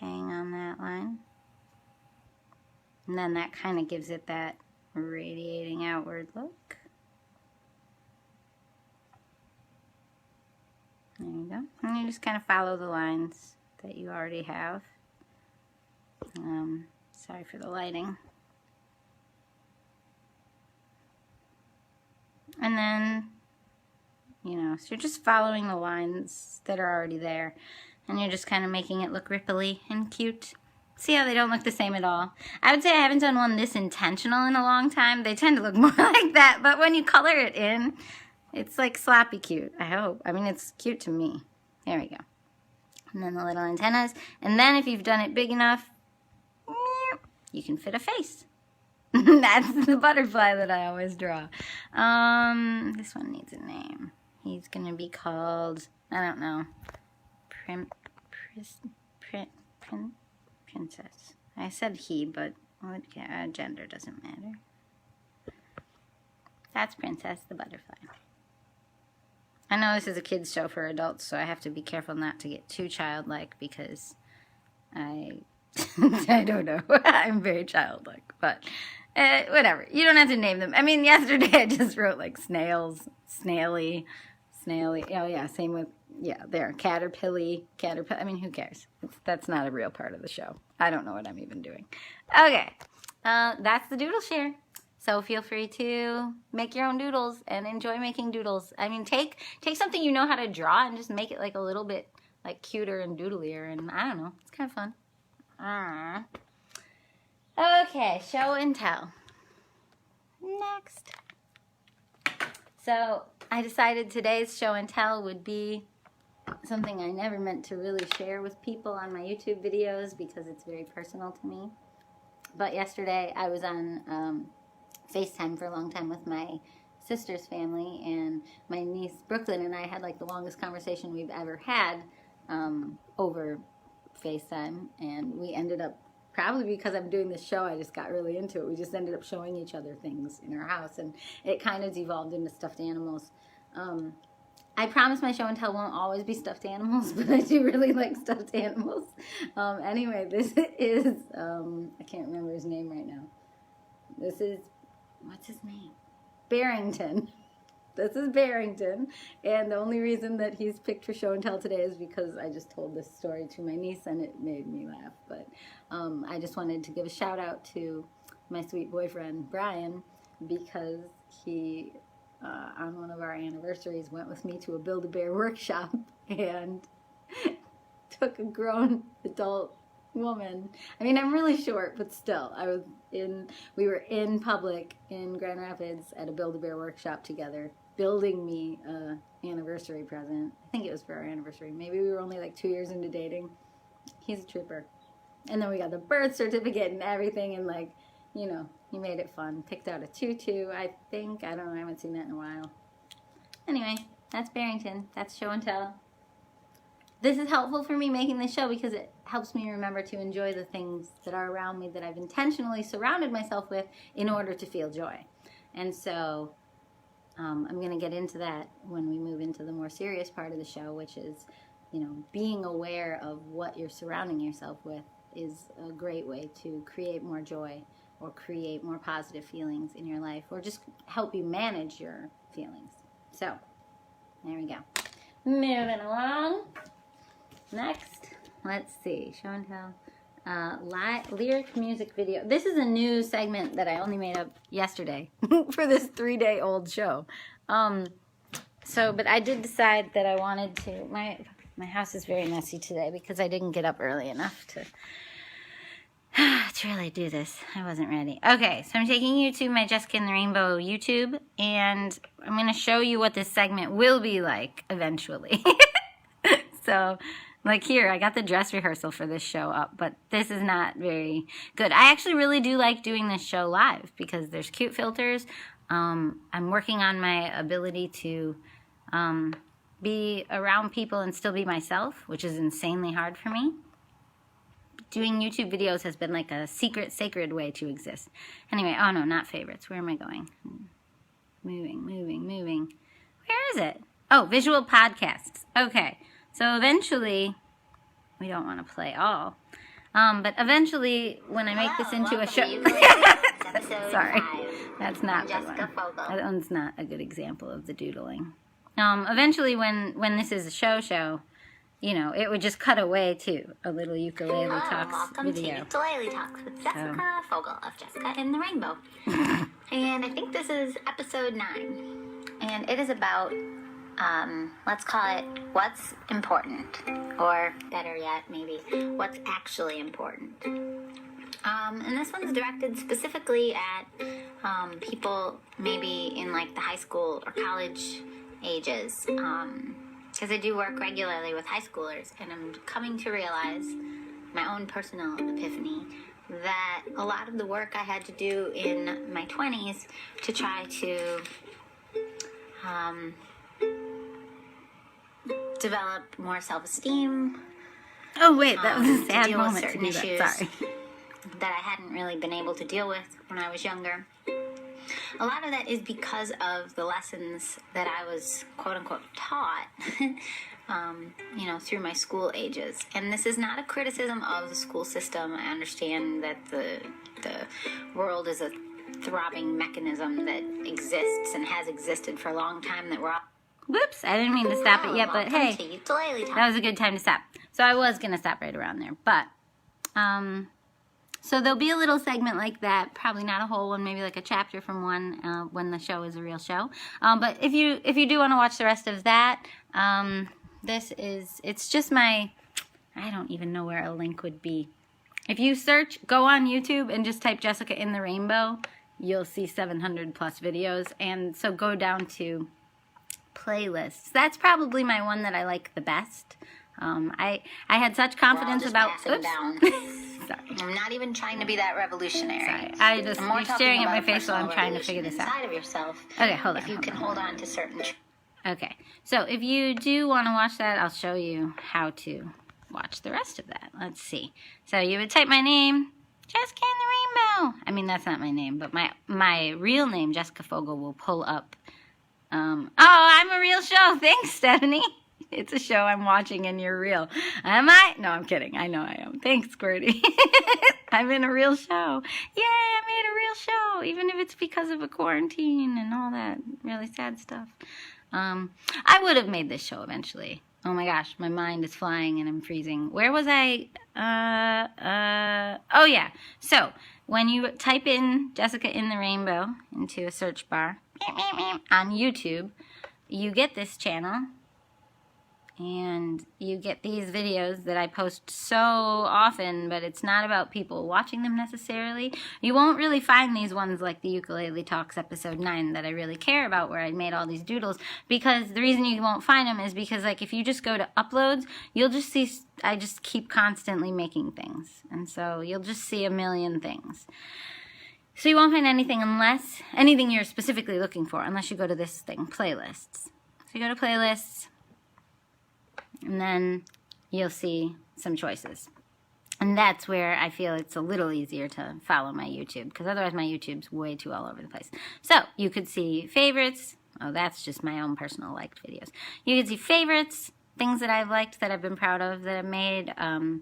on that line. And then that kind of gives it that radiating outward look. There you go. And you just kind of follow the lines that you already have. Sorry for the lighting. And then, you know, so you're just following the lines that are already there. And you're just kind of making it look ripply and cute. See how they don't look the same at all? I would say I haven't done one this intentional in a long time. They tend to look more like that. But when you color it in, it's like sloppy cute, I hope. I mean, it's cute to me. There we go. And then the little antennas. And then if you've done it big enough, you can fit a face. That's the butterfly that I always draw. This one needs a name. He's going to be called, I don't know, Princess. I said he, but gender doesn't matter. That's Princess the butterfly. I know this is a kid's show for adults, so I have to be careful not to get too childlike because I don't know. I'm very childlike, but whatever. You don't have to name them. I mean, yesterday I just wrote like snails, snaily. Oh yeah, same with, yeah, there, caterpillar. I mean, who cares? That's not a real part of the show. I don't know what I'm even doing. Okay, that's the doodle share. So feel free to make your own doodles and enjoy making doodles. I mean, take something you know how to draw and just make it like a little bit like cuter and doodlier, and I don't know, it's kind of fun. Okay, show and tell. Next. So I decided today's show and tell would be something I never meant to really share with people on my YouTube videos because it's very personal to me. But yesterday I was on FaceTime for a long time with my sister's family, and my niece Brooklyn and I had like the longest conversation we've ever had over FaceTime, and we ended up, probably because I'm doing this show, I just got really into it. We just ended up showing each other things in our house, and it kind of devolved into stuffed animals. I promise my show and tell won't always be stuffed animals, but I do really like stuffed animals. Anyway, this is, I can't remember his name right now. This is, what's his name? Barrington. This is Barrington, and the only reason that he's picked for show and tell today is because I just told this story to my niece and it made me laugh. But I just wanted to give a shout out to my sweet boyfriend Brian, because he on one of our anniversaries went with me to a Build-A-Bear workshop and took a grown adult woman. I mean, I'm really short, but still, we were in public in Grand Rapids at a Build-A-Bear workshop together, building me a anniversary present. I think it was for our anniversary. Maybe we were only like 2 years into dating. He's a trooper. And then we got the birth certificate and everything, and like, you know, he made it fun. Picked out a tutu, I think. I don't know, I haven't seen that in a while. Anyway, that's Barrington. That's show and tell. This is helpful for me making this show because it helps me remember to enjoy the things that are around me that I've intentionally surrounded myself with in order to feel joy. And so I'm going to get into that when we move into the more serious part of the show, which is, you know, being aware of what you're surrounding yourself with is a great way to create more joy or create more positive feelings in your life, or just help you manage your feelings. So, there we go. Moving along. Next, let's see, show and tell. Lyric music video. This is a new segment that I only made up yesterday for this 3-day-old show. But I did decide that I wanted to, my house is very messy today because I didn't get up early enough to really do this. I wasn't ready. Okay, so I'm taking you to my Jessica and the Rainbow YouTube, and I'm going to show you what this segment will be like eventually. So, like here, I got the dress rehearsal for this show up, but this is not very good. I actually really do like doing this show live because there's cute filters. I'm working on my ability to be around people and still be myself, which is insanely hard for me. Doing YouTube videos has been like a secret, sacred way to exist. Anyway, oh no, not favorites. Where am I going? Moving. Where is it? Oh, visual podcasts. Okay, so eventually, we don't want to play all. But eventually, when I make this into a show... Sorry, that's not the one. That one's not a good example of the doodling. Eventually, when this is a show, you know, it would just cut away to a little ukulele talks welcome video. To Ukulele Talks with Jessica Fogel of Jessica in the Rainbow. And I think this is episode 9. And it is about, let's call it, what's important. Or better yet, maybe, what's actually important. And this one's directed specifically at people maybe in like the high school or college ages. Because I do work regularly with high schoolers, and I'm coming to realize, my own personal epiphany, that a lot of the work I had to do in my 20s to try to develop more self-esteem. Oh wait, that was a sad moment to do that. Sorry. That I hadn't really been able to deal with when I was younger. A lot of that is because of the lessons that I was, quote-unquote, taught, you know, through my school ages. And this is not a criticism of the school system. I understand that the world is a throbbing mechanism that exists and has existed for a long time, that we're all... Whoops, I didn't mean to stop it yet, but hey, that was a good time to stop. So I was going to stop right around there, but... So there'll be a little segment like that, probably not a whole one, maybe like a chapter from one when the show is a real show. But if you do want to watch the rest of that, it's just my, I don't even know where a link would be. If you go on YouTube and just type Jessica in the Rainbow, you'll see 700 plus videos. And so go down to playlists. That's probably my one that I like the best. I had such confidence about... Oops. Sorry. I'm not even trying to be that revolutionary. Sorry. You're staring at my face while I'm trying to figure this out. Inside of yourself. Okay, hold on. If you can hold on to certain... Okay, so if you do want to watch that, I'll show you how to watch the rest of that. Let's see. So you would type my name, Jessica in the Rainbow. I mean, that's not my name, but my real name, Jessica Fogel, will pull up. Oh, I'm a real show. Thanks, Stephanie. It's a show I'm watching and you're real. Am I? No, I'm kidding. I know I am. Thanks, Squirty. I'm in a real show. Yay, I made a real show. Even if it's because of a quarantine and all that really sad stuff. I would have made this show eventually. Oh my gosh, my mind is flying and I'm freezing. Where was I? Oh yeah. So, when you type in Jessica in the Rainbow into a search bar on YouTube, you get this channel. And you get these videos that I post so often, but it's not about people watching them necessarily. You won't really find these ones like the Ukulele Talks episode 9 that I really care about, where I made all these doodles, because the reason you won't find them is because, like, if you just go to uploads, you'll just see, I just keep constantly making things. And so you'll just see a million things. So you won't find anything you're specifically looking for, unless you go to this thing, playlists. So you go to playlists, and then you'll see some choices. And that's where I feel it's a little easier to follow my YouTube, because otherwise my YouTube's way too all over the place. So you could see favorites. Oh, that's just my own personal liked videos. You could see favorites, things that I've liked, that I've been proud of, that I've made. And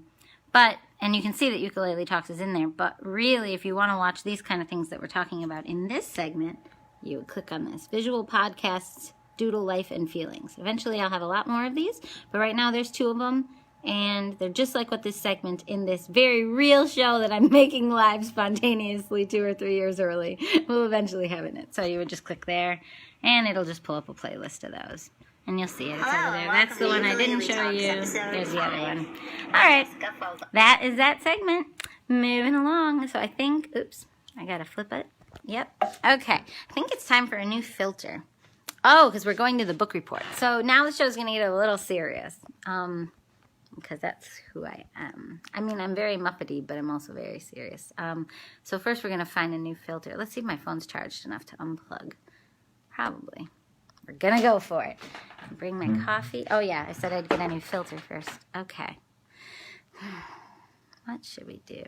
you can see that Ukulele Talks is in there. But really, if you want to watch these kind of things that we're talking about in this segment, you would click on this. Visual Podcasts, Doodle Life and Feelings. Eventually I'll have a lot more of these, but right now there's 2 of them, and they're just like what this segment in this very real show that I'm making live spontaneously 2 or 3 years early will eventually have in it. So you would just click there, and it'll just pull up a playlist of those. And you'll see it. It's over there. That's the one I didn't show you. There's the other one. Alright, that is that segment. Moving along. So I think, oops, I gotta flip it. Yep. Okay, I think it's time for a new filter. Oh, because we're going to the book report. So now the show's going to get a little serious, because that's who I am. I mean, I'm very Muppety, but I'm also very serious. So first we're going to find a new filter. Let's see if my phone's charged enough to unplug. Probably. We're going to go for it. Bring my coffee. Oh, yeah, I said I'd get a new filter first. Okay. What should we do?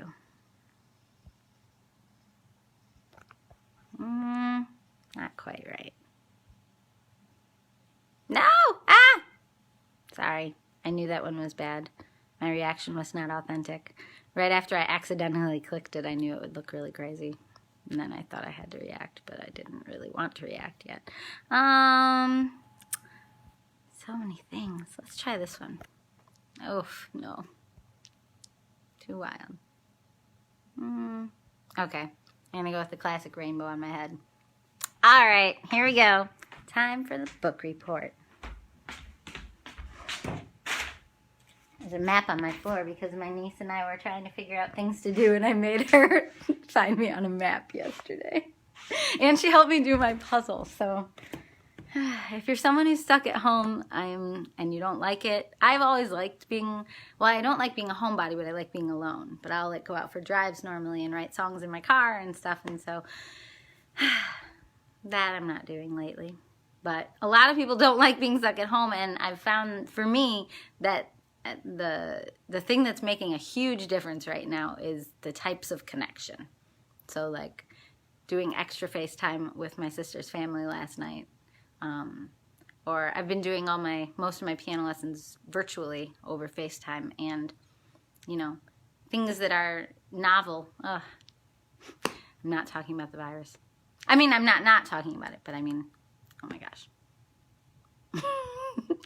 Not quite right. No! Sorry. I knew that one was bad. My reaction was not authentic. Right after I accidentally clicked it, I knew it would look really crazy. And then I thought I had to react, but I didn't really want to react yet. So many things. Let's try this one. Oh, no. Too wild. Okay. I'm going to go with the classic rainbow on my head. All right, here we go. Time for the book report. There's a map on my floor because my niece and I were trying to figure out things to do, and I made her find me on a map yesterday. And she helped me do my puzzle. So if you're someone who's stuck at home and you don't like it, I've always liked being, well, I don't like being a homebody, but I like being alone. But I'll like go out for drives normally and write songs in my car and stuff. And so that I'm not doing lately. But a lot of people don't like being stuck at home, and I've found for me that the thing that's making a huge difference right now is the types of connection. So like doing extra FaceTime with my sister's family last night, or I've been doing most of my piano lessons virtually over FaceTime, and things that are novel. I'm not talking about the virus. I mean, I'm not talking about it, but I mean, oh my gosh.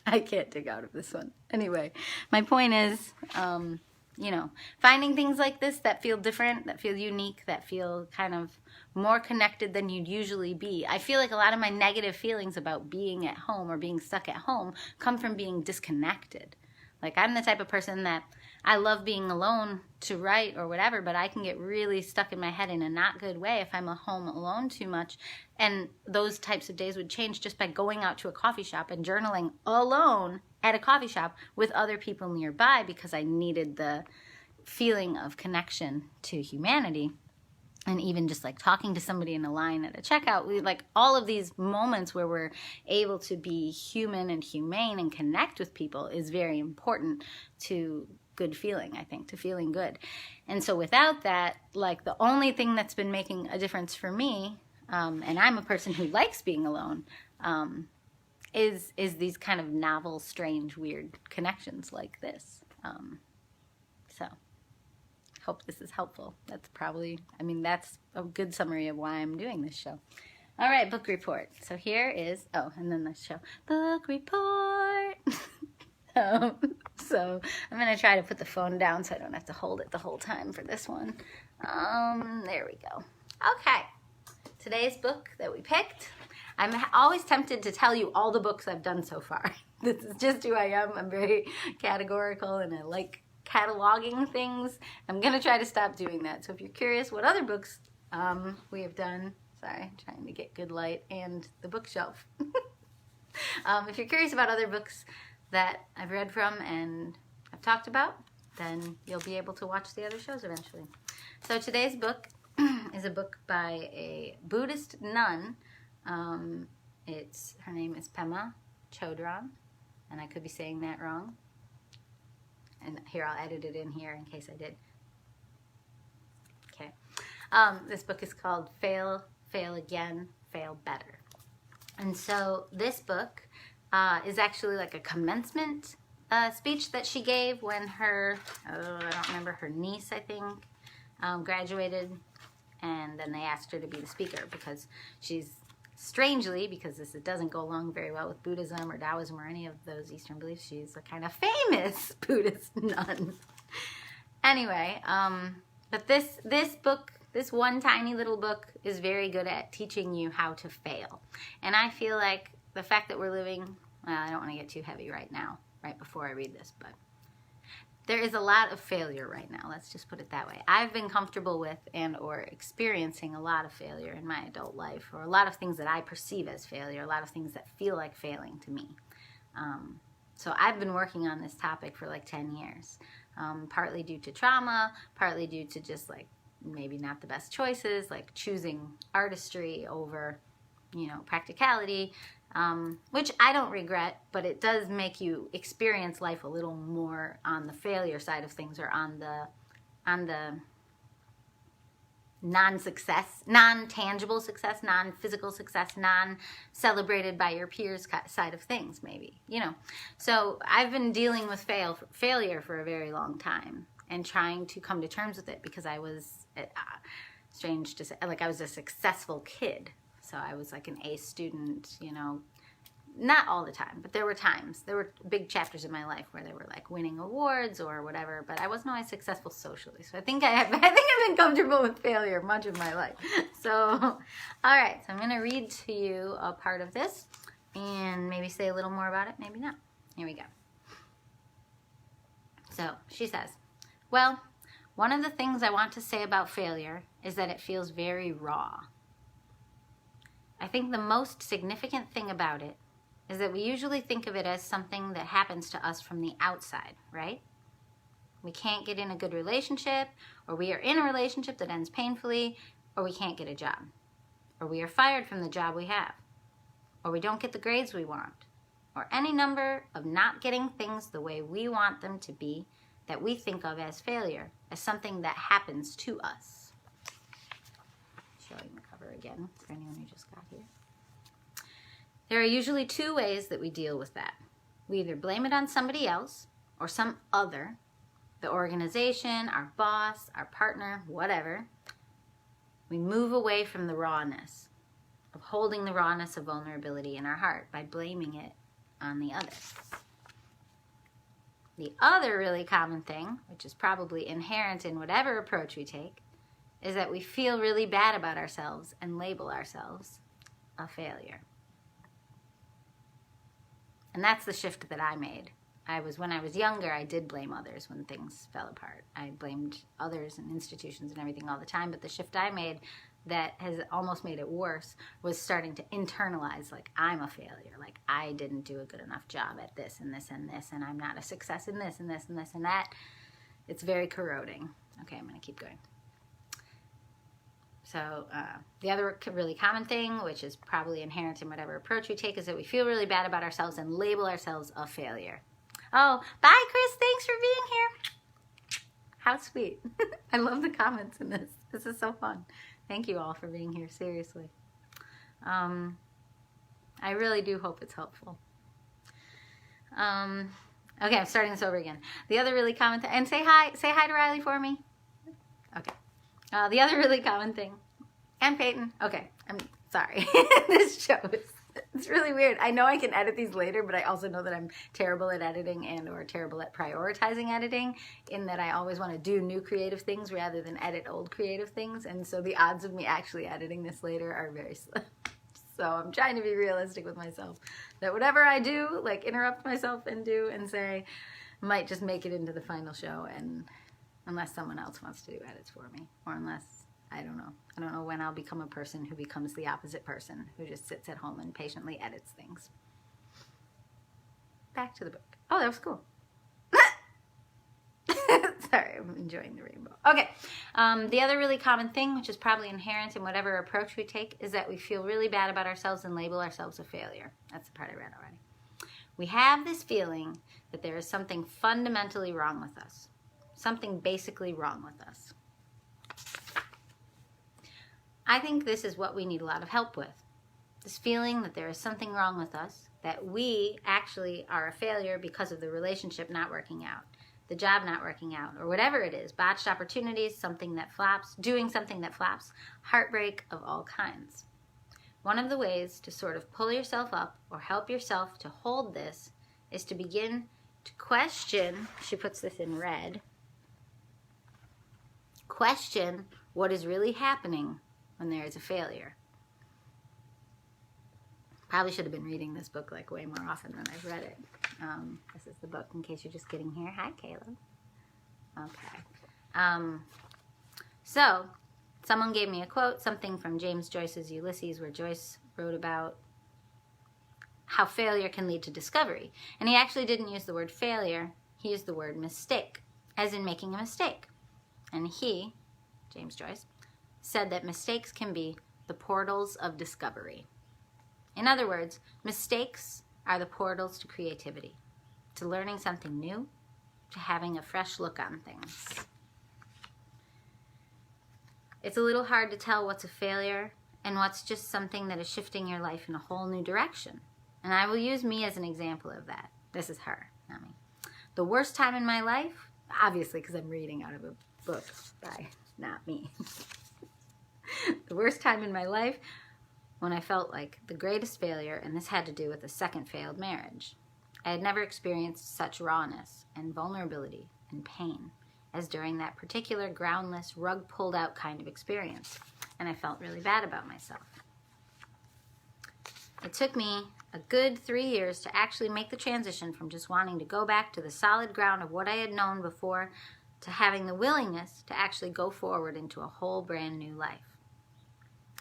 I can't dig out of this one. Anyway, my point is, finding things like this that feel different, that feel unique, that feel kind of more connected than you'd usually be. I feel like a lot of my negative feelings about being at home or being stuck at home come from being disconnected. Like, I'm the type of person that I love being alone to write or whatever, but I can get really stuck in my head in a not good way if I'm at home alone too much. And those types of days would change just by going out to a coffee shop and journaling alone at a coffee shop with other people nearby, because I needed the feeling of connection to humanity. And even just like talking to somebody in a line at a checkout, like all of these moments where we're able to be human and humane and connect with people is very important to good feeling, I think, to feeling good. And so without that, like the only thing that's been making a difference for me, and I'm a person who likes being alone, is these kind of novel, strange, weird connections like this. So hope this is helpful. That's a good summary of why I'm doing this show. All right, book report. So here is, and then the show. Book report. So I'm going to try to put the phone down so I don't have to hold it the whole time for this one. There we go. Okay. Today's book that we picked. I'm always tempted to tell you all the books I've done so far. This is just who I am. I'm very categorical, and I like cataloging things. I'm going to try to stop doing that. So if you're curious what other books we have done, sorry, trying to get good light and the bookshelf. If you're curious about other books that I've read from and I've talked about, then you'll be able to watch the other shows eventually. So today's book is a book by a Buddhist nun. Her name is Pema Chodron, and I could be saying that wrong. And here, I'll edit it in here in case I did. Okay. This book is called Fail, Fail Again, Fail Better. And so this book is actually like a commencement speech that she gave when I don't remember, her niece, I think, graduated. And then they asked her to be the speaker because she's, strangely, because it doesn't go along very well with Buddhism or Taoism or any of those Eastern beliefs, she's a kind of famous Buddhist nun. Anyway, but this book, this one tiny little book, is very good at teaching you how to fail. And I feel like the fact that we're living, well, I don't want to get too heavy right now, right before I read this, but there is a lot of failure right now. Let's just put it that way. I've been comfortable with and or experiencing a lot of failure in my adult life, or a lot of things that I perceive as failure, a lot of things that feel like failing to me. So I've been working on this topic for like 10 years, partly due to trauma, partly due to just like maybe not the best choices, like choosing artistry over, practicality, which I don't regret, but it does make you experience life a little more on the failure side of things, or on the non-success, non-tangible success, non-physical success, non-celebrated by your peers side of things, maybe, So I've been dealing with failure for a very long time. and trying to come to terms with it, because I was, strange to say, like I was a successful kid. So I was like an A student, you know, not all the time, but there were times, there were big chapters in my life where they were like winning awards or whatever, but I wasn't always successful socially. So I think I've been comfortable with failure much of my life. So, all right, so I'm going to read to you a part of this and maybe say a little more about it, maybe not. Here we go. So she says, well, one of the things I want to say about failure is that it feels very raw. I think the most significant thing about it is that we usually think of it as something that happens to us from the outside, right? We can't get in a good relationship, or we are in a relationship that ends painfully, or we can't get a job, or we are fired from the job we have, or we don't get the grades we want, or any number of not getting things the way we want them to be that we think of as failure, as something that happens to us. Showing the cover again for anyone who just got here. There are usually two ways that we deal with that. We either blame it on somebody else or some other, the organization, our boss, our partner, whatever. We move away from the rawness of holding the rawness of vulnerability in our heart by blaming it on the other. The other really common thing, which is probably inherent in whatever approach we take, is that we feel really bad about ourselves and label ourselves a failure. And that's the shift that I made. When I was younger, I did blame others when things fell apart. I blamed others and institutions and everything all the time, but the shift I made that has almost made it worse was starting to internalize, like, I'm a failure, like I didn't do a good enough job at this and this and this, and I'm not a success in this and this and this and that. It's very corroding. Okay, I'm going to keep going. So the other really common thing, which is probably inherent in whatever approach we take, is that we feel really bad about ourselves and label ourselves a failure. Oh, bye, Chris. Thanks for being here. How sweet. I love the comments in this. This is so fun. Thank you all for being here, seriously. I really do hope it's helpful. Okay, I'm starting this over again. The other really common thing, and say hi to Riley for me. Okay. The other really common thing, and Peyton. Okay, I'm sorry. This show it's really weird. I know I can edit these later, but I also know that I'm terrible at editing and or terrible at prioritizing editing, in that I always want to do new creative things rather than edit old creative things. And so the odds of me actually editing this later are very slim. So I'm trying to be realistic with myself, that whatever I do, like interrupt myself and do and say, might just make it into the final show, and unless someone else wants to do edits for me, or unless, I don't know when I'll become a person who becomes the opposite person, who just sits at home and patiently edits things. Back to the book. Oh, that was cool. Sorry, I'm enjoying the rainbow. Okay, the other really common thing, which is probably inherent in whatever approach we take, is that we feel really bad about ourselves and label ourselves a failure. That's the part I read already. We have this feeling that there is something fundamentally wrong with us. Something basically wrong with us. I think this is what we need a lot of help with. This feeling that there is something wrong with us, that we actually are a failure because of the relationship not working out, the job not working out, or whatever it is, botched opportunities, something that flops, doing something that flops, heartbreak of all kinds. One of the ways to sort of pull yourself up or help yourself to hold this is to begin to question, she puts this in red, question what is really happening when there is a failure. Probably should have been reading this book like way more often than I've read it. This is the book in case you're just getting here. Hi, Caleb. Okay. So, someone gave me a quote, something from James Joyce's Ulysses, where Joyce wrote about how failure can lead to discovery. And he actually didn't use the word failure. He used the word mistake, as in making a mistake. And he, James Joyce, said that mistakes can be the portals of discovery. In other words, mistakes are the portals to creativity, to learning something new, to having a fresh look on things. It's a little hard to tell what's a failure and what's just something that is shifting your life in a whole new direction. And I will use me as an example of that. This is her, not me. The worst time in my life, Obviously, because I'm reading out of a book by not me. The worst time in my life, when I felt like the greatest failure, and this had to do with a second failed marriage. I had never experienced such rawness and vulnerability and pain as during that particular groundless, rug-pulled-out kind of experience, and I felt really bad about myself. It took me a good 3 years to actually make the transition from just wanting to go back to the solid ground of what I had known before to having the willingness to actually go forward into a whole brand new life.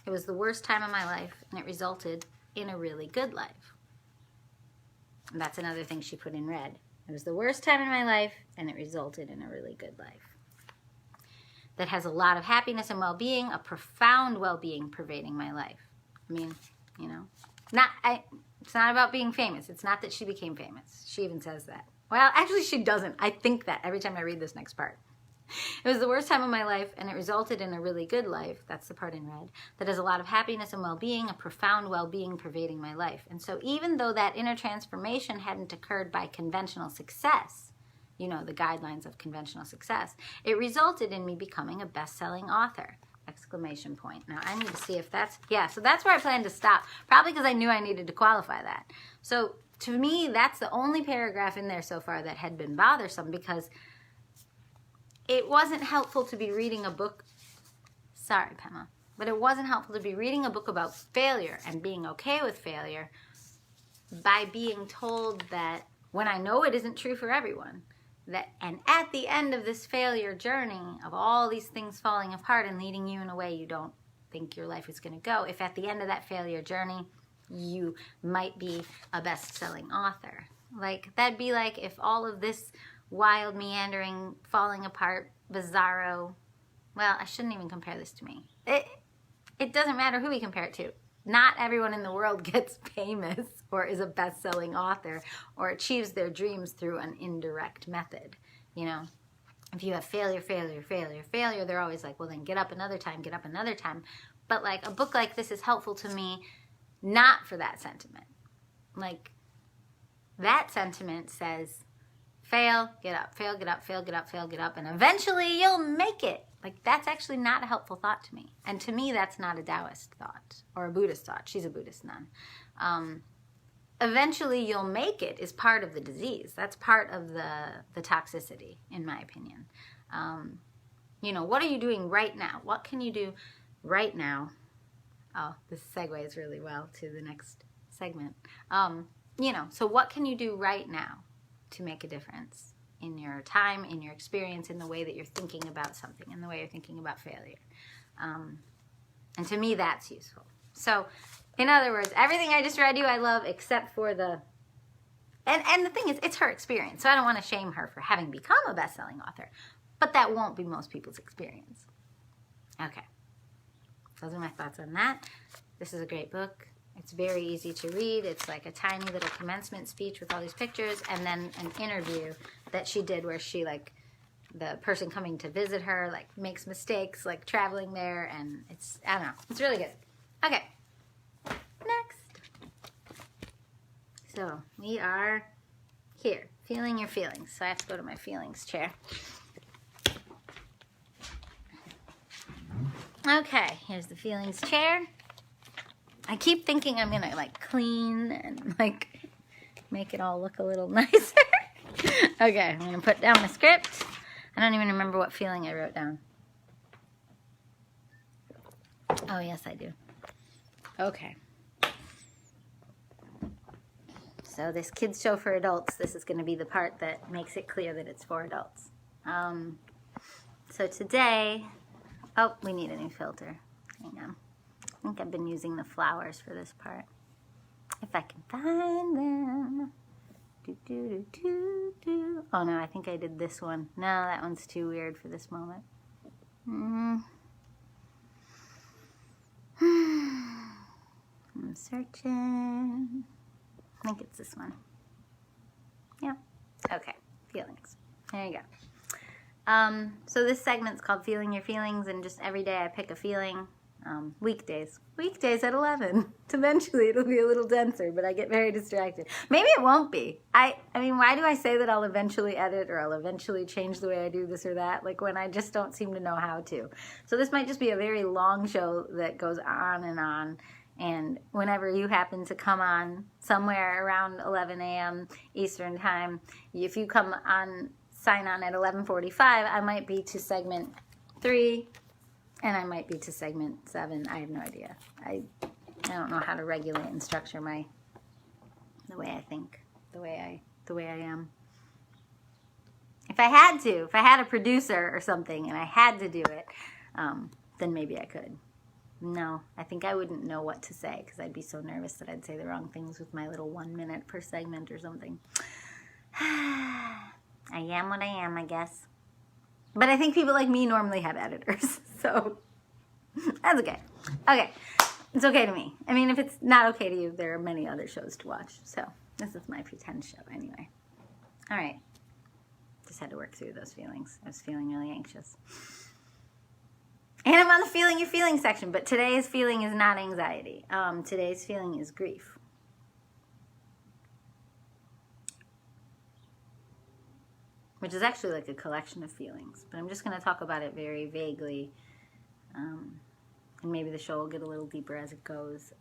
It was the worst time of my life, and it resulted in a really good life. And that's another thing she put in red. It was the worst time in my life, and it resulted in a really good life. That has a lot of happiness and well-being, a profound well-being pervading my life. I mean, you know, it's not about being famous. It's not that she became famous. She even says that. Well, actually, she doesn't. I think that every time I read this next part. It was the worst time of my life, and it resulted in a really good life. That's the part in red. That has a lot of happiness and well-being, a profound well-being pervading my life. And so even though that inner transformation hadn't occurred by conventional success, you know, the guidelines of conventional success, it resulted in me becoming a best-selling author. Exclamation point. Now, I need to see if that's... Yeah, so that's where I plan to stop. Probably because I knew I needed to qualify that. So to me, that's the only paragraph in there so far that had been bothersome, because it wasn't helpful to be reading a book, sorry, Pema, but it wasn't helpful to be reading a book about failure and being okay with failure by being told that, when I know it isn't true for everyone, that, and at the end of this failure journey of all these things falling apart and leading you in a way you don't think your life is going to go, if at the end of that failure journey you might be a best-selling author. Like, that'd be like if all of this wild, meandering, falling apart, bizarro. Well, I shouldn't even compare this to me. It doesn't matter who we compare it to. Not everyone in the world gets famous or is a best-selling author or achieves their dreams through an indirect method. You know, if you have failure, they're always like, well, then get up another time, get up another time. But like a book like this is helpful to me not for that sentiment. Like, that sentiment says, fail, get up, fail, get up, fail, get up, fail, get up, and eventually you'll make it. Like, that's actually not a helpful thought to me. And to me, that's not a Taoist thought or a Buddhist thought. She's a Buddhist nun. Eventually you'll make it is part of the disease. That's part of the toxicity, in my opinion. You know, what are you doing right now? What can you do right now? Oh, this segues really well to the next segment. You know, so what can you do right now to make a difference in your time, in your experience, in the way that you're thinking about something, in the way you're thinking about failure? And to me, that's useful. So, in other words, everything I just read you, I love, except for the... And the thing is, it's her experience, so I don't want to shame her for having become a best-selling author. But that won't be most people's experience. Okay. Those are my thoughts on that. This is a great book. It's very easy to read. It's like a tiny little commencement speech with all these pictures, and then an interview that she did where she, like, the person coming to visit her, like, makes mistakes, like, traveling there, and it's, I don't know, it's really good. Okay, next. So, we are here, feeling your feelings. So I have to go to my feelings chair. Okay, here's the feelings chair. I keep thinking I'm gonna like clean and like make it all look a little nicer. Okay, I'm gonna put down my script. I don't even remember what feeling I wrote down. Oh, yes, I do. Okay. So this kids show for adults, this is gonna be the part that makes it clear that it's for adults. So today, oh, we need a new filter. Hang on. I think I've been using the flowers for this part. If I can find them. Oh no, I think I did this one. No, that one's too weird for this moment. I'm searching. I think it's this one. Yeah. Okay. Feelings. There you go. So this segment's called Feeling Your Feelings, and just every day I pick a feeling Weekdays. Weekdays at 11. Eventually it'll be a little denser, but I get very distracted. Maybe it won't be. I mean, why do I say that I'll eventually edit or I'll eventually change the way I do this or that? Like when I just don't seem to know how to. So this might just be a very long show that goes on. And whenever you happen to come on somewhere around 11 a.m. Eastern time, if you come on, sign on at 11:45, I might be to segment 3. And I might be to segment 7. I have no idea. I don't know how to regulate and structure the way I think, the way I am. If I had a producer or something and I had to do it, then maybe I could. No, I think I wouldn't know what to say because I'd be so nervous that I'd say the wrong things with my little 1 minute per segment or something. I am what I am, I guess. But I think people like me normally have editors, so that's okay. Okay, it's okay to me. I mean, if it's not okay to you, there are many other shows to watch, so this is my pretend show anyway. All right, just had to work through those feelings. I was feeling really anxious. And I'm on the feeling your feelings section, but today's feeling is not anxiety. Today's feeling is grief. Which is actually like a collection of feelings. But I'm just going to talk about it very vaguely. And maybe the show will get a little deeper as it goes.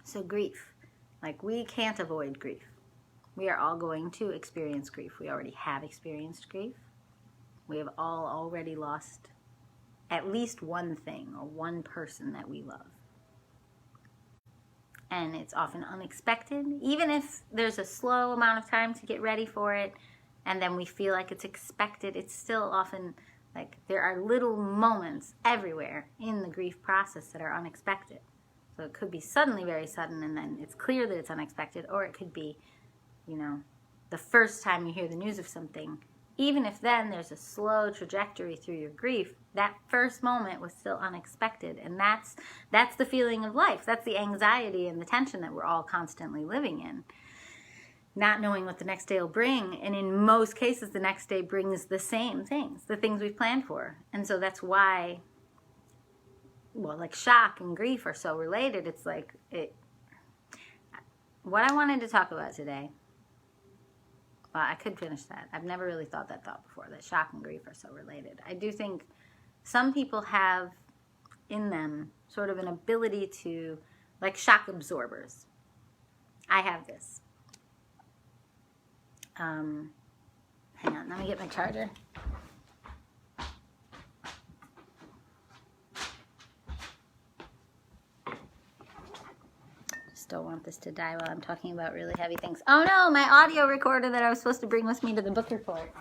So grief. Like, we can't avoid grief. We are all going to experience grief. We already have experienced grief. We have all already lost at least one thing or one person that we love. And it's often unexpected. Even if there's a slow amount of time to get ready for it, and then we feel like it's expected, it's still often like there are little moments everywhere in the grief process that are unexpected. So it could be suddenly very sudden and then it's clear that it's unexpected, or it could be, the first time you hear the news of something. Even if then there's a slow trajectory through your grief, that first moment was still unexpected. And that's the feeling of life. That's the anxiety and the tension that we're all constantly living in. Not knowing what the next day will bring. And in most cases, the next day brings the same things, the things we've planned for. And so that's why, like shock and grief are so related. It's like, what I wanted to talk about today, well, I could finish that. I've never really thought that thought before, that shock and grief are so related. I do think some people have in them sort of an ability to, like shock absorbers. I have this. Hang on, let me get my charger. Just don't want this to die while I'm talking about really heavy things. Oh no, my audio recorder that I was supposed to bring with me to the book report.